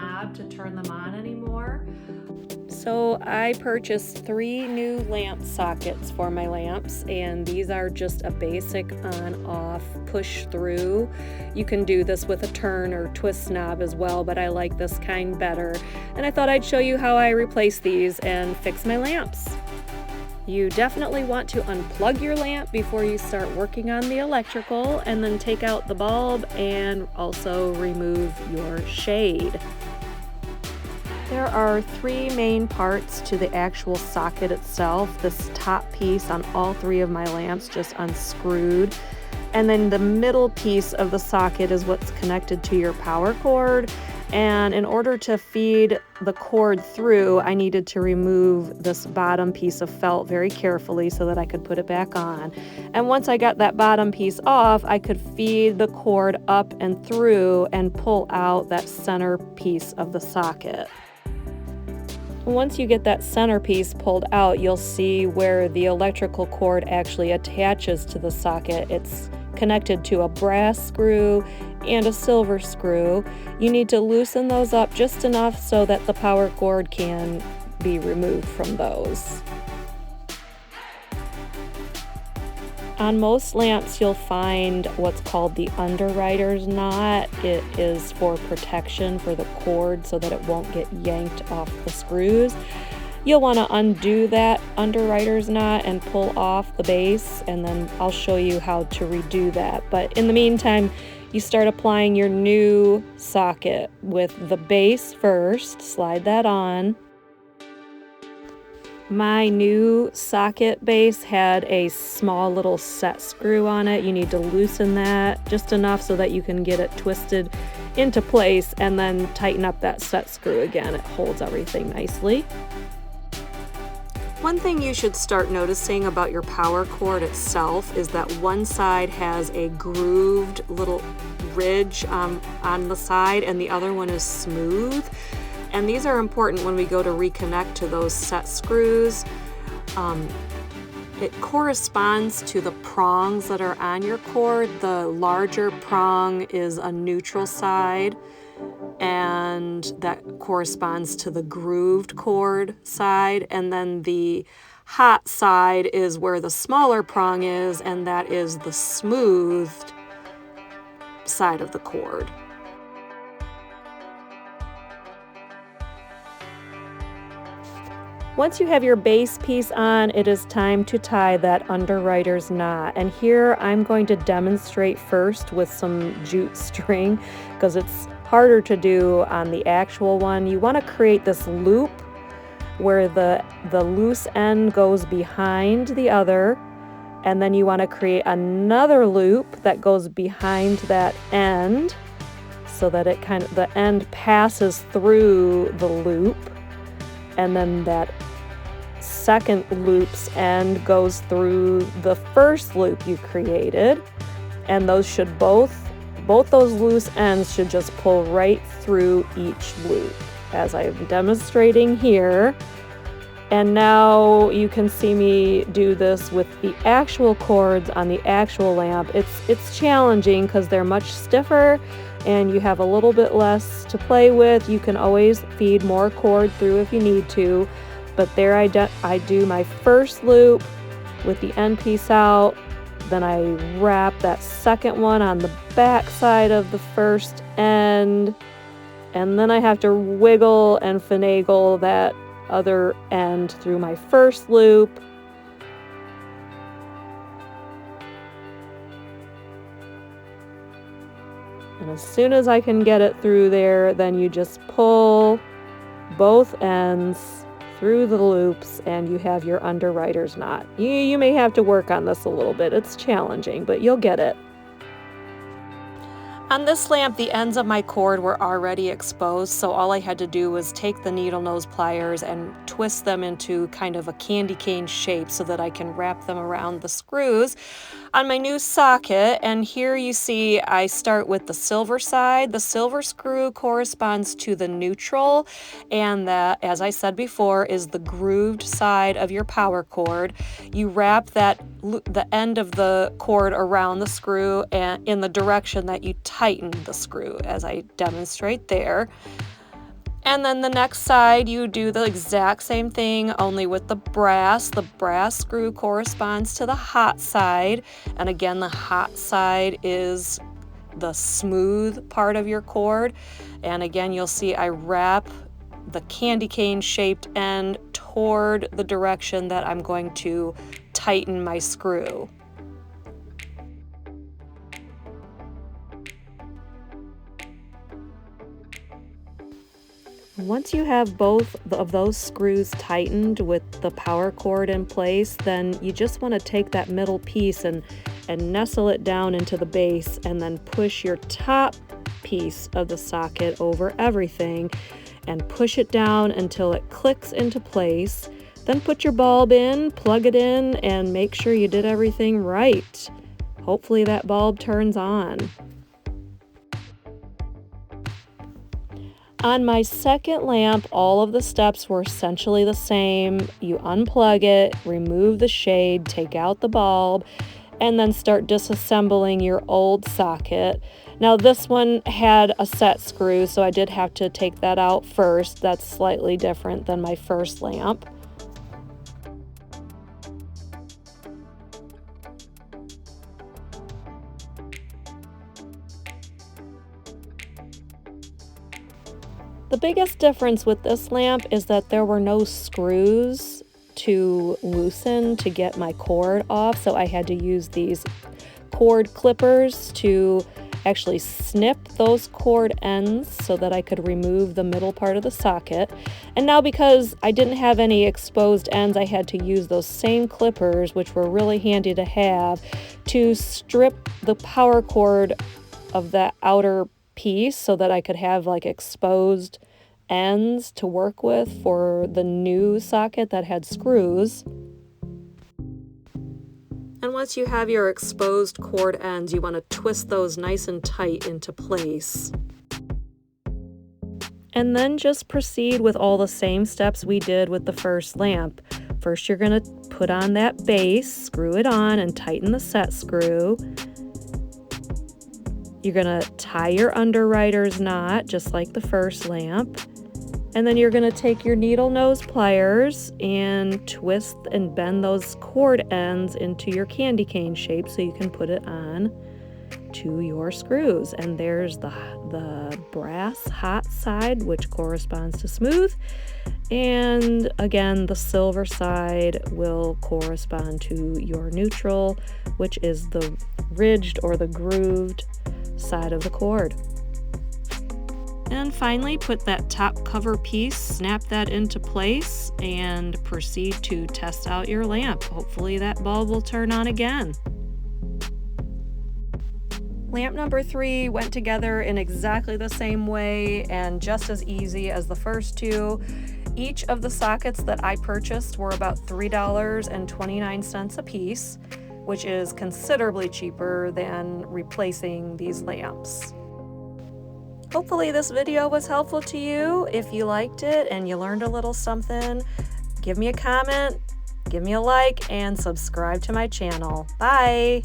knob to turn them on anymore. So I purchased 3 new lamp sockets for my lamps, and these are just a basic on-off push through. You can do this with a turn or twist knob as well, but I like this kind better. And I thought I'd show you how I replace these and fix my lamps. You definitely want to unplug your lamp before you start working on the electrical, and then take out the bulb and also remove your shade. There are 3 main parts to the actual socket itself. This top piece on all 3 of my lamps just unscrewed. And then the middle piece of the socket is what's connected to your power cord. And in order to feed the cord through, I needed to remove this bottom piece of felt very carefully so that I could put it back on. And once I got that bottom piece off, I could feed the cord up and through and pull out that center piece of the socket. Once you get that center piece pulled out, you'll see where the electrical cord actually attaches to the socket. It's connected to a brass screw and a silver screw. You need to loosen those up just enough so that the power cord can be removed from those. On most lamps, you'll find what's called the underwriter's knot. It is for protection for the cord so that it won't get yanked off the screws. You'll want to undo that underwriter's knot and pull off the base, and then I'll show you how to redo that. But in the meantime, you start applying your new socket with the base first. Slide that on. My new socket base had a small little set screw on it. You need to loosen that just enough so that you can get it twisted into place, and then tighten up that set screw again. It holds everything nicely. One thing you should start noticing about your power cord itself is that one side has a grooved little ridge on the side, and the other one is smooth. And these are important when we go to reconnect to those set screws. It corresponds to the prongs that are on your cord. The larger prong is a neutral side, and that corresponds to the grooved cord side. And then the hot side is where the smaller prong is, and that is the smoothed side of the cord. Once you have your base piece on, it is time to tie that underwriter's knot. And here I'm going to demonstrate first with some jute string because it's harder to do on the actual one. You want to create this loop where the loose end goes behind the other, and then you want to create another loop that goes behind that end so that the end passes through the loop, and then that second loop's end goes through the first loop you created, and those should both those loose ends should just pull right through each loop as I'm demonstrating here. And now you can see me do this with the actual cords on the actual lamp. It's challenging because they're much stiffer and you have a little bit less to play with. You can always feed more cord through if you need to. But there I do my first loop with the end piece out, then I wrap that second one on the back side of the first end, and then I have to wiggle and finagle that other end through my first loop. And as soon as I can get it through there, then you just pull both ends through the loops and you have your underwriter's knot. You may have to work on this a little bit. It's challenging, but you'll get it. On this lamp, the ends of my cord were already exposed, so all I had to do was take the needle nose pliers and twist them into kind of a candy cane shape so that I can wrap them around the screws on my new socket. And here you see I start with the silver side. The silver screw corresponds to the neutral, and that, as I said before, is the grooved side of your power cord. You wrap the end of the cord around the screw and in the direction that you tighten the screw, as I demonstrate there. And then the next side, you do the exact same thing, only with the brass. The brass screw corresponds to the hot side. And again, the hot side is the smooth part of your cord. And again, you'll see I wrap the candy cane shaped end toward the direction that I'm going to tighten my screw. Once you have both of those screws tightened with the power cord in place, then you just want to take that middle piece and nestle it down into the base, and then push your top piece of the socket over everything and push it down until it clicks into place. Then put your bulb in, plug it in, and make sure you did everything right. Hopefully that bulb turns on. On my second lamp, all of the steps were essentially the same. You unplug it, remove the shade, take out the bulb, and then start disassembling your old socket. Now this one had a set screw, so I did have to take that out first. That's slightly different than my first lamp. The biggest difference with this lamp is that there were no screws to loosen to get my cord off, so I had to use these cord clippers to actually snip those cord ends so that I could remove the middle part of the socket. And now because I didn't have any exposed ends, I had to use those same clippers, which were really handy to have, to strip the power cord of that outer piece so that I could have like exposed ends to work with for the new socket that had screws. And once you have your exposed cord ends, you want to twist those nice and tight into place. And then just proceed with all the same steps we did with the first lamp. First, you're going to put on that base, screw it on, and tighten the set screw. You're going to tie your underwriter's knot, just like the first lamp. And then you're going to take your needle nose pliers and twist and bend those cord ends into your candy cane shape so you can put it on to your screws. And there's the brass hot side, which corresponds to smooth. And again, the silver side will correspond to your neutral, which is the ridged or the grooved side of the cord. And finally, put that top cover piece, snap that into place, and proceed to test out your lamp. Hopefully that bulb will turn on again. Lamp number 3 went together in exactly the same way and just as easy as the first two. Each of the sockets that I purchased were about $3.29 a piece, which is considerably cheaper than replacing these lamps. Hopefully this video was helpful to you. If you liked it and you learned a little something, give me a comment, give me a like, and subscribe to my channel. Bye!